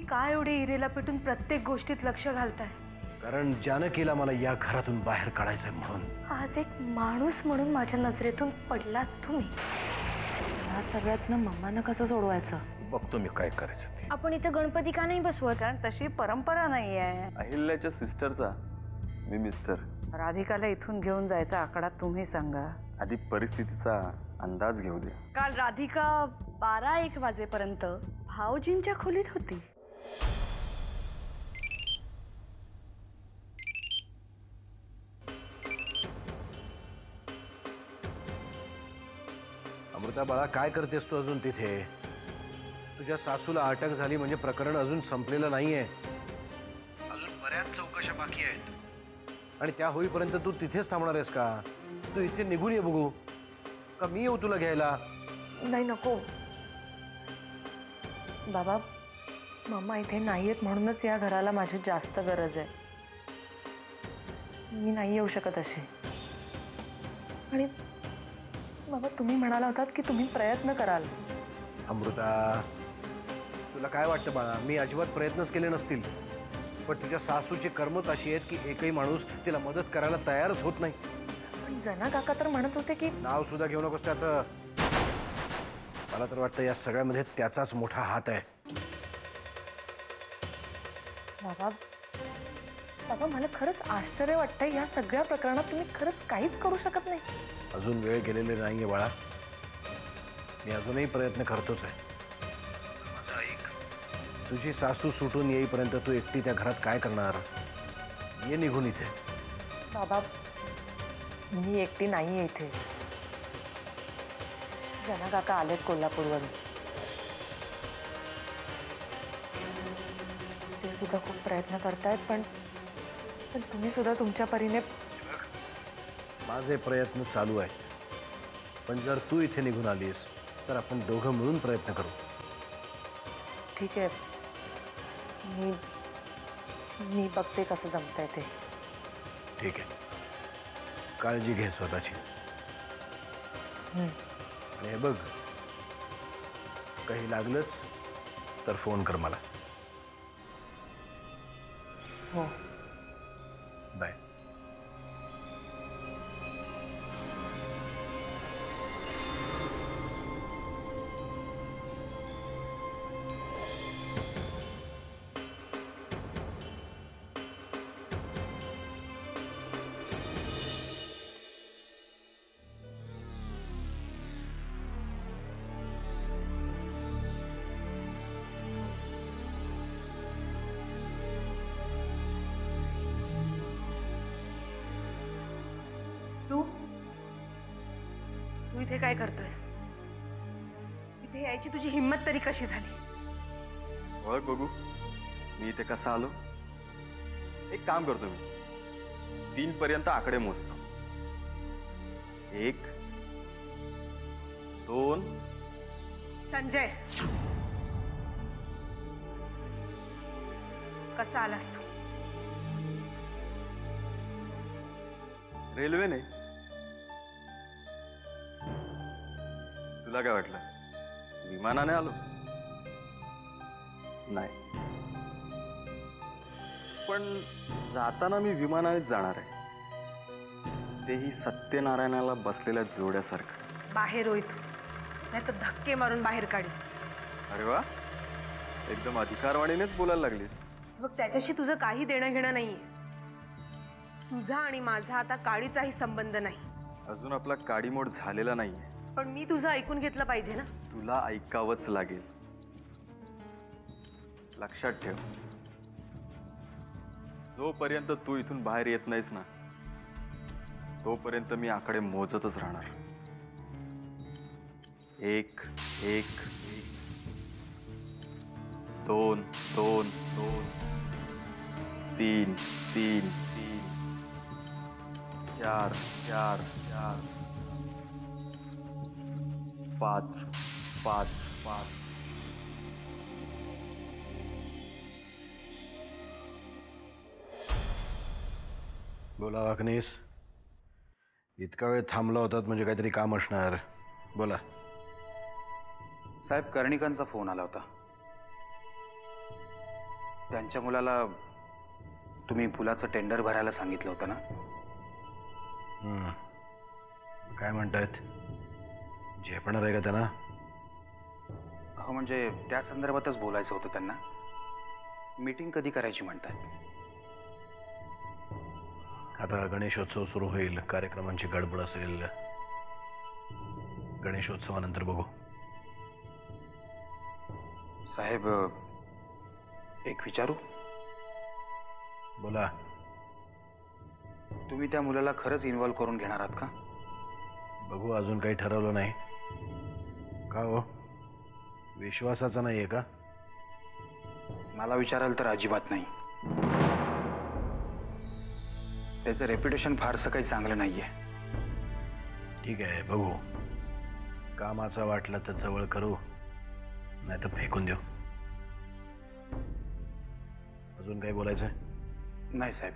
का एवढे इरेला पेटून प्रत्येक गोष्टीत लक्ष घालताय? कारण जानकीला मला या घरातून बाहेर काढायचंय म्हणून। आज एक माणूस म्हणून माझ्या नजरेतून पडलात तुम्ही। या सगळ्यातनं मम्मानं कसं सोडवायचं? बघतो मी काय करायचं ते। आपण इथे गणपती का नाही बसवत? कारण तशी परंपरा नाही आहे। अहिल्याच्या सिस्टरचा मी मिस्टर। राधिकाला इथून घेऊन जायचा आकडा तुम्ही सांगा। आधी परिस्थितीचा अंदाज घेऊ द्या। काल राधिका 12-1 वाजेपर्यंत भाऊजींच्या खोलीत होती। अमृता बाळा, काय करतेस तू अजून तिथे? तुझ्या सासूला अटक झाली म्हणजे प्रकरण अजून संपलेलं नाहीये। अजून बऱ्याच चौकशा बाकी आहेत आणि त्या होईपर्यंत तू तिथेच थांबणार आहेस का? तू इथे निघून ये बघू का मी येऊ तुला घ्यायला? नाही, नको बाबा, मम्मा इथे नाहीयेत म्हणूनच या घराला माझी जास्त गरज आहे। मी नाही येऊ शकत अशी। आणि बाबा, तुम्ही म्हणाला होतात की तुम्ही प्रयत्न कराल। अमृता, तुला काय वाटतं बाळा? मी अजिबात प्रयत्नच केले नसतील, पण तुझ्या सासूची कर्मच अशी आहेत की एकही माणूस तिला मदत करायला तयारच होत नाही। पण जना काका तर म्हणत होते की नाव सुद्धा घेऊ नकोस त्याचं। मला तर वाटतं या सगळ्यामध्ये त्याचाच मोठा हात आहे। बाबा, बाबा मला खरंच आश्चर्य वाटतंय, या सगळ्या प्रकरणात तुम्ही खरंच काहीच करू शकत नाही। अजून वेळ गेलेली नाहीये बाळा, मी अजूनही प्रयत्न करतोच आहे। माझं ऐक, तुझी सासू सुटून येईपर्यंत तू एकटी त्या घरात काय करणार? ये निघून इथे। बाबा, मी एकटी नाहीये इथे। जना काका आलेत कोल्हापूरवरून। ते सुद्धा खूप प्रयत्न करतायत, पण तुम्ही सुद्धा तुमच्या परीने। माझे प्रयत्न चालू आहेत, पण जर तू इथे निघून आलीस तर आपण दोघं मिळून प्रयत्न करू। ठीक आहे, मी बघते कसं जमतंय ते। ठीक आहे, काळजी घे स्वतःची। आणि हे बघ, काही लागलंच तर फोन कर मला। हो, बाय। तू इथे काय करतोयस? इथे यायची तुझी हिम्मत तरी कशी झाली? ओळख बघू मी इथे कसा आलो। एक काम करतो, मी 3 पर्यंत आकडे मोजतो। 1 2 संजय, कसा आलास तू? रेल्वेने। तुला काय वाटलं विमानाने आलो? नाही, पण जाताना मी विमानानेच जाणार आहे, तेही सत्यनारायणाला बसलेल्या जोड्यासारखं। बाहेर होय तू, नाही तर धक्के मारून बाहेर काढी। अरे वा, एकदम अधिकारवाणीनेच बोलायला लागली। बघ, त्याच्याशी तुझं काही देणं घेणं नाहीये। तुझा आणि माझा आता काडीचाही संबंध नाही। अजून आपला काडीमोड झालेला नाहीये, पण मी तुझं ऐकून घेतलं पाहिजे ना। तुला ऐकावंच लागेल। लक्षात ठेव, जोपर्यंत तू इथून बाहेर येत नाहीस ना, तोपर्यंत मी आकडे मोजतच राहणार। 1 1 2 2 2 3 3 3 4 4 4 5 5 5 बोला वाकनीस, इतका वेळ थांबला होतात म्हणजे काहीतरी काम असणार। बोला साहेब, कर्णिकांचा फोन आला होता। त्यांच्या मुलाला तुम्ही फुलाचं टेंडर भरायला सांगितलं होतं ना? काय म्हणतायत? झेपणार आहे का त्यांना? हो, म्हणजे त्या संदर्भातच बोलायचं होतं त्यांना. मीटिंग कधी करायची म्हणतात? आता गणेशोत्सव सुरू होईल, कार्यक्रमांची गडबड असेल. गणेशोत्सवानंतर बघू. साहेब, एक विचारू? बोला. तुम्ही त्या मुलाला खरंच इन्व्हॉल्व करून घेणार आहात का? बघू, अजून काही ठरवलं नाही. का हो, विश्वासाचा नाही आहे का? मला विचाराल तर अजिबात नाही. त्याचं रेप्युटेशन फारसं काही चांगलं नाहीये. ठीक आहे, बघू. कामाचा वाटलं तर जवळ करू, नाही तर फेकून देऊ. अजून काही बोलायचं? नाही साहेब.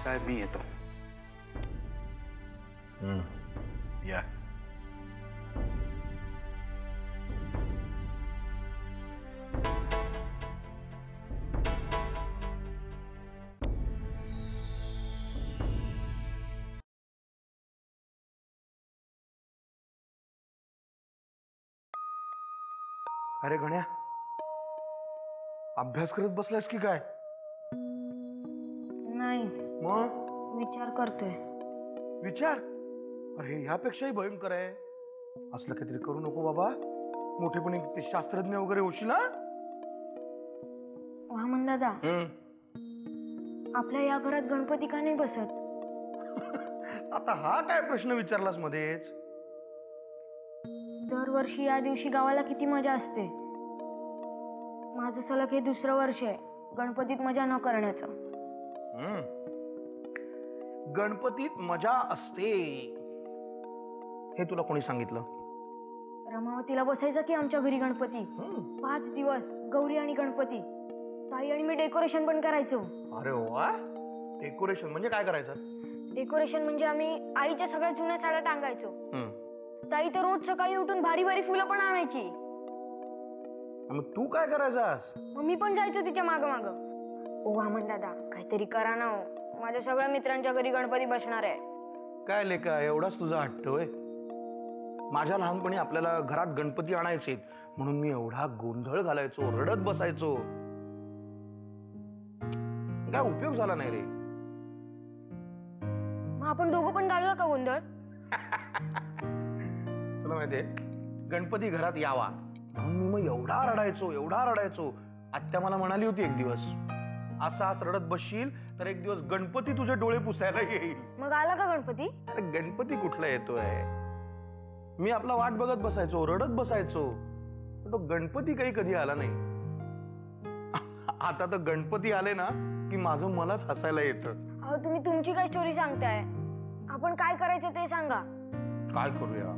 साहेब, मी येतो. या. अरे गण्या, अभ्यास करत बसलायस की काय? नाही, मग विचार करतोय. विचार? अरे ह्यापेक्षाही भयंकर आहे. असलं काहीतरी करू नको बाबा. मोठेपणी ते शास्त्रज्ञ वगैरे होशील ना. वामन दादा, आपल्या या घरात गणपती का नाही बसत? आता हा काय प्रश्न विचारलास मध्येच? दरवर्षी या दिवशी गावाला किती मजा असते. माझं सलग हे दुसरं वर्ष आहे गणपतीत मजा न करण्याचं. गणपतीत मजा असते हे तुला कोणी सांगितलं? रमावतीला बसायचं की आमच्या घरी गणपती. 5 दिवस गौरी आणि गणपती. ताई आणि मी डेकोरेशन पण करायचो. अरे वा, डेकोरेशन म्हणजे काय करायचं? डेकोरेशन म्हणजे आम्ही आईच्या सगळ्या जुन्या साड्या टांगायचो. ताई तर रोज सकाळी उठून भारी भारी फुलं पण आणायची. मग तू काय करायचास? मग मी पण जायचो तिच्या माग माग. ओ वामन दादा, काहीतरी करा ना हो. माझ्या सगळ्या मित्रांच्या घरी गणपती बसणार आहे. काय लेका, एवढाच तुझा हट्ट होय? माझ्या लहानपणी आपल्याला घरात गणपती आणायचे म्हणून मी एवढा गोंधळ घालायचो, रडत बसायचो. काय उपयोग झाला नाही रे. मग आपण दोघं पण घालूया का गोंधळ? तुला माहितीये, गणपती घरात यावा म्हणून मी मग एवढा रडायचो, एवढा रडायचो. आत्या मला म्हणाली होती एक दिवस, असाच रडत बसशील तर एक दिवस गणपती तुझे डोळे पुसायला येईल. मग आला का गणपती? अरे गणपती कुठला येतोय? मी आपला वाट बघत बसायचो, रडत बसायचो. पण तो गणपती काही कधी आला नाही. आता तर गणपती आले ना की माझं मलाच हसायला येतं. अहो, तुम्ही तुमची काय स्टोरी सांगताय? आपण काय करायचं ते सांगा. काय करूया?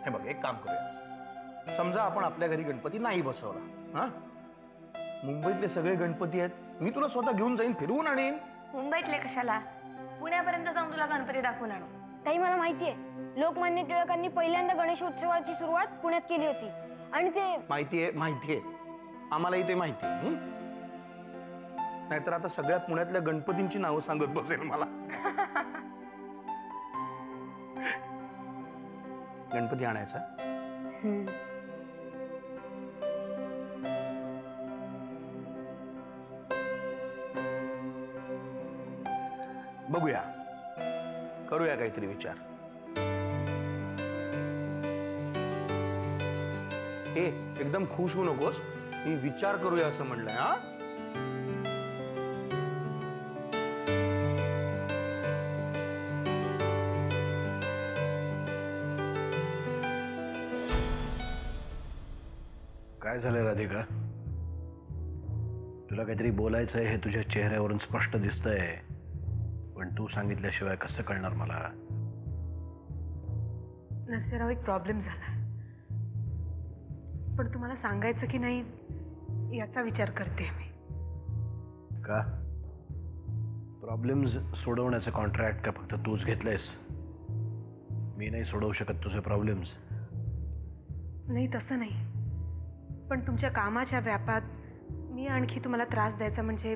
हे बघ, एक काम करूया. समजा आपण आपल्या घरी गणपती नाही बसवला. हा, मुंबईतले सगळे गणपती आहेत, मी तुला स्वतः घेऊन जाईन, फिरवून आणीन. मुंबईतले कशाला? पुण्यापर्यंत जाऊन तुला गणपती दाखवून आणू. ताई, मला माहितीये, लोकमान्य टिळकांनी पहिल्यांदा गणेशोत्सवाची सुरुवात पुण्यात केली होती. आणि ते माहितीये, आम्हालाही ते माहितीये. नाहीतर आता सगळ्या पुण्यातल्या गणपतींची नावं सांगत बसेल मला. गणपती आणायचा. बघूया, करूया काहीतरी विचार. एकदम खुश होऊ नकोस. मी विचार करूया असं म्हणलंय. हा, काय झालंय राधिका? तुला काहीतरी बोलायचंय हे तुझ्या चेहऱ्यावरून स्पष्ट दिसतंय, पण तू सांगितल्याशिवाय कसं कळणार मला? नरसेराव, एक प्रॉब्लेम झाला, पण तुम्हाला सांगायचं की नाही याचा विचार करते मी. का? प्रॉब्लेम्स सोडवण्याचं कॉन्ट्रॅक्ट का फक्त तूच घेतलंयस? मी नाही सोडवू शकत तुझे प्रॉब्लेम्स. नाही, तसं नाही. पण तुमच्या कामाच्या व्यापात मी आणखी तुम्हाला त्रास द्यायचा म्हणजे.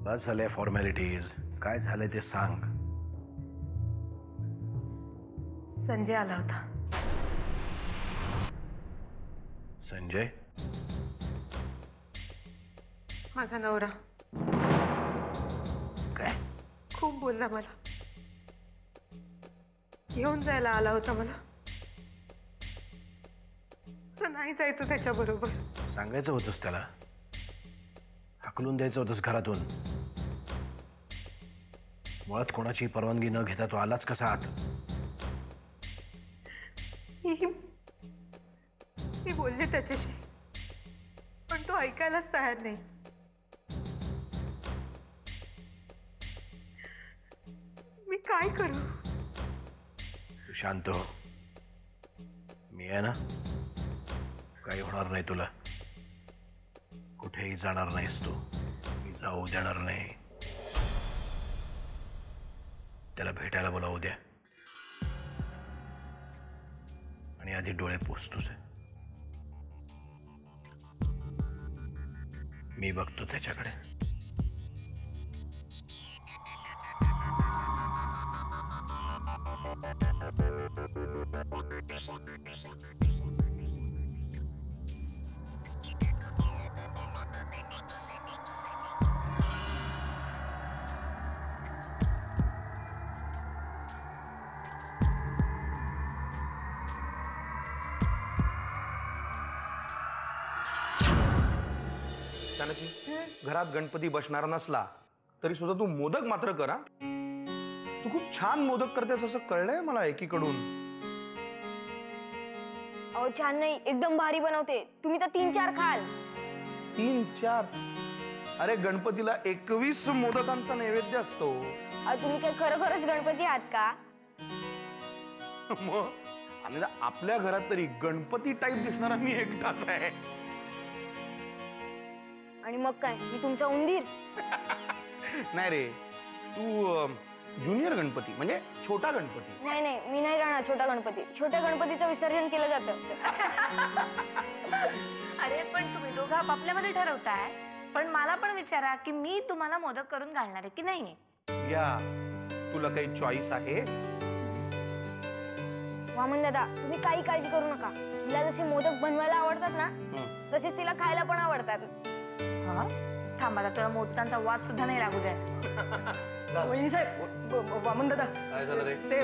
बस झाल्या फॉर्मॅलिटीज. काय झालंय ते सांग. संजय आला होता. संजय? माझा नवरा. काय? खूप बोलला मला. घेऊन जायला आला होता मला. तर नाही जायचं त्याच्याबरोबर. सांगायचं होतंस त्याला. हाकलून द्यायचं होतंस घरातून. मुळात कोणाची परवानगी न घेता तो आलाच कसा आत? मी बोलले त्याच्याशी, पण तो ऐकायलाच तयार नाही. मी काय करू? तू शांत हो. मी आहे ना. काही होणार नाही तुला. कुठेही जाणार नाहीस तू. मी जाऊ देणार नाही. त्याला भेटायला बोलावू द्या. आणि आधी डोळे पुस तुझे. मी बघतो त्याच्याकडे. घरात गणपती बसणार नसला तरी सुद्धा तू मोदक मात्र करा. तू खूप छान मोदक करतेस असं कळलंय मला एकीकडून. अहो छान नाही, एकदम भारी बनवते. तुम्ही तर 3-4 खाल. 3-4? अरे गणपतीला 21 मोदकांचा नैवेद्य असतो. अहो तुम्ही काय खरोखरच गणपती आहात का? मग आणि आपल्या घरात तरी गणपती टाईप दिसणारा मी एकटाच आहे. आणि मग काय, मी तुमचा उंदीर? नाही रे, तू ज्युनियर गणपती म्हणजे छोटा गणपती. नाही नाही, मी नाही राहणार छोटा गणपती. छोट्या गणपतीचं विसर्जन केलं जातं. अरे पण तुम्ही दोघं आपापल्यामध्ये ठरवताय, पण मला पण विचारा की मी तुम्हाला मोदक करून घालणार आहे की नाही. या तुला काही चॉईस आहे? वामन दादा, तुम्ही काही काळजी करू नका. तिला जसे मोदक बनवायला आवडतात ना, तसेच तिला खायला पण आवडतात. थांबा, तुला मोदकांचा वाद सुद्धा नाही लागू द्या. वहिनी साहेब, वामन दादा, काय झालं रे? ते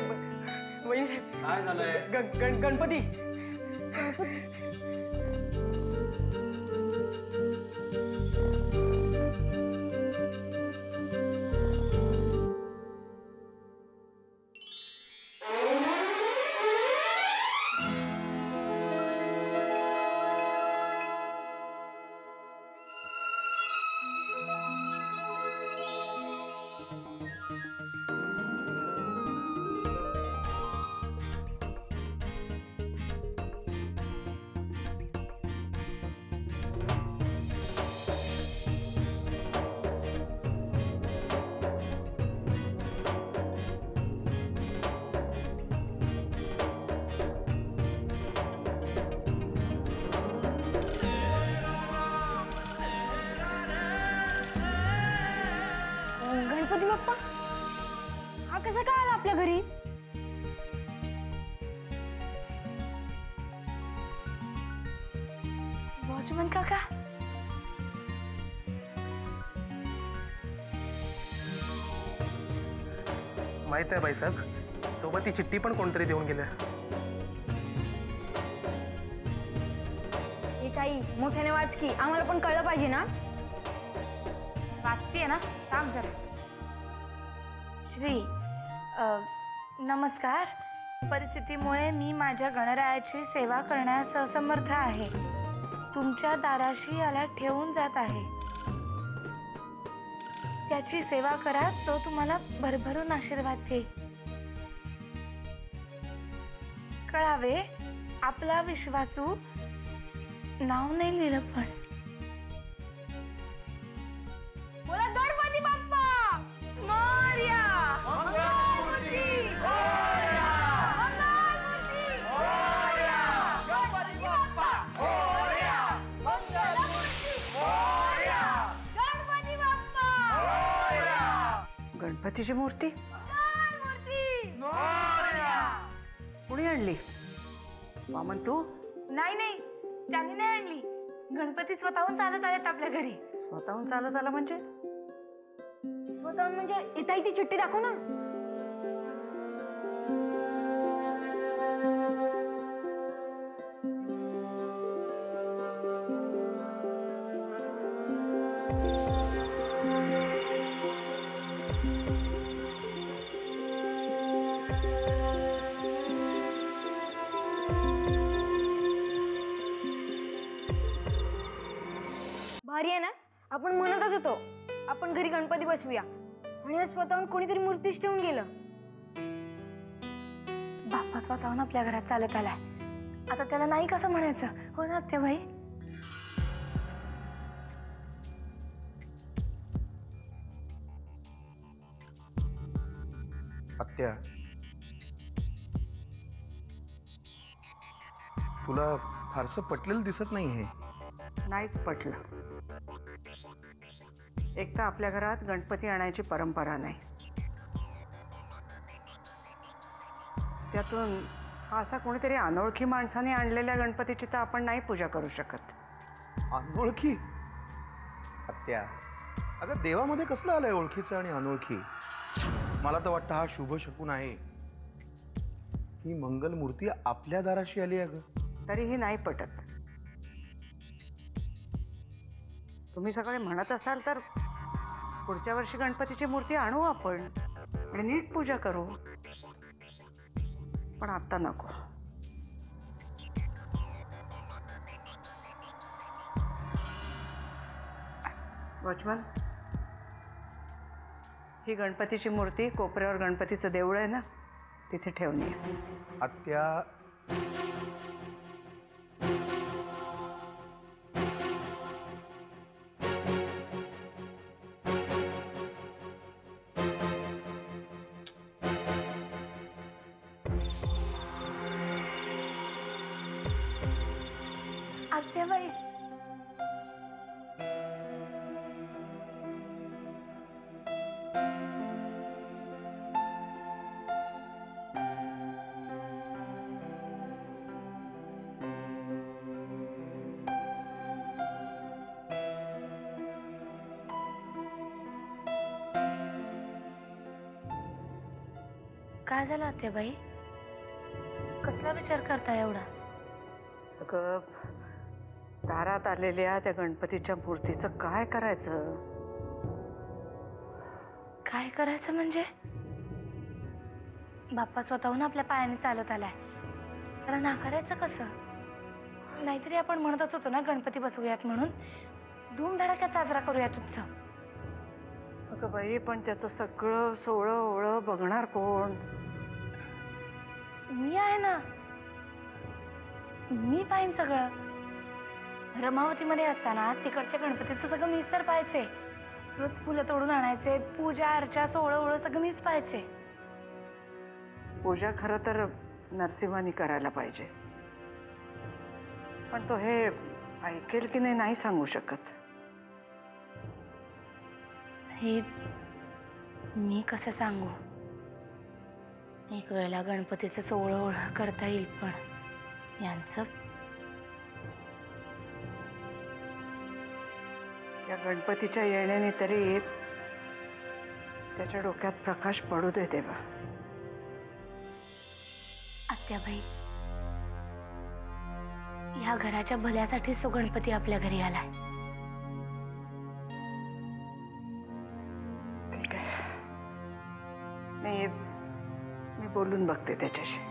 वहिनी साहेब, काय झालंय? गणपती. गणपती बाप्पा हा कसा काय आला आपल्या घरी? वॉचमन काका, माहित आहे बाईसाहेब, सोबत ती चिठ्ठी पण कोणतरी देऊन गेल्या. हे काही मोठ्याने वाच की, आम्हाला पण कळलं पाहिजे ना. वाचतीये ना, थांब जरा. श्री नमस्कार. परिस्थितीमुळे मी माझ्या गणरायाची सेवा करण्यास असमर्थ आहे. तुमच्या दाराशी याला ठेवून जात आहे. त्याची सेवा करा, तो तुम्हाला भरभरून आशीर्वाद देईल. कळावे, आपला विश्वासू. नाव नाही लिहिलं पण. बोला गणपती बाप्पा मोरया. गणपतीची मूर्ती कुणी आणली? वामन तू? नाही नाही, त्यांनी नाही आणली. गणपती स्वतःहून चालत आलेत आपल्या घरी. स्वतःहून चालत आला म्हणजे? स्वतःहून म्हणजे येता ती चिठ्ठी दाखव ना. भारी आहे ना. आपण म्हणतच होतो आपण घरी गणपती बसवूया आणि आज स्वतःहून कोणीतरी मूर्तीच ठेवून गेलं. बाप्पा स्वतःहून आपल्या घरात चालत आलाय. आता त्याला नाही कसं म्हणायचं, हो ना आत्याबाई? आत्या, तुला फारसं पटलेलं दिसत नाही हे. नाहीच पटलं. एक तर आपल्या घरात गणपती आणायची परंपरा नाही, त्यातून असा कोणीतरी अनोळखी माणसाने आणलेल्या गणपतीची तर आपण नाही पूजा करू शकत. अनोळखी? आत्या, अगं देवामध्ये कसलं आलंय ओळखीचं आणि अनोळखी? मला तर वाटतं हा शुभ शकून आहे. ही मंगल मूर्ती आपल्या दाराशी आली. अगं तरीही नाही पटत. तुम्ही सगळे म्हणत असाल तर पुढच्या वर्षी गणपतीची मूर्ती आणू आपण आणि नीट पूजा करू, पण आता नको. वॉचमन, ही गणपतीची मूर्ती कोपऱ्यावर गणपतीचं देऊळ आहे ना, तिथे ठेवून ये. आत्या, आत्याबाई, काय झालं आत्याबाई? कसला विचार करता एवढा? अगं, दारात आलेल्या त्या गणपतीच्या मूर्तीचं काय करायचं? काय करायचं म्हणजे? बाप्पा स्वतःहून आपल्या पायाने चालत आलाय, त्याला नाकारायचं कसं? नाहीतरी आपण म्हणतच होतो ना गणपती बसवूयात म्हणून. धूमधडाक्यात साजरा करूयात उत्सव. अगं बाई, पण त्याचं सगळं सोहळं ओळं बघणार कोण? मी आहे ना, मी पाहिन सगळं. रमावतीमध्ये असताना तिकडच्या गणपतीचं सगळं मीच तर पाहायचे. रोज फुलं तोडून आणायचे, पूजा अर्चा सोहळं ओळं सगळं मीच पाहायचे. पूजा खरं तर नरसिंहानी करायला पाहिजे, पण तो हे ऐकेल की नाही सांगू शकत. हे मी कसं सांगू? एक वेळेला गणपतीचं सोहळं ओळं करता येईल, पण यांचं या गणपतीच्या येण्याने तरी त्याच्या डोक्यात प्रकाश पडू दे देवा. आत्याबाई, ह्या घराच्या भल्यासाठी सो गणपती आपल्या घरी आलाय. ठीक आहे, मी बोलून बघते त्याच्याशी.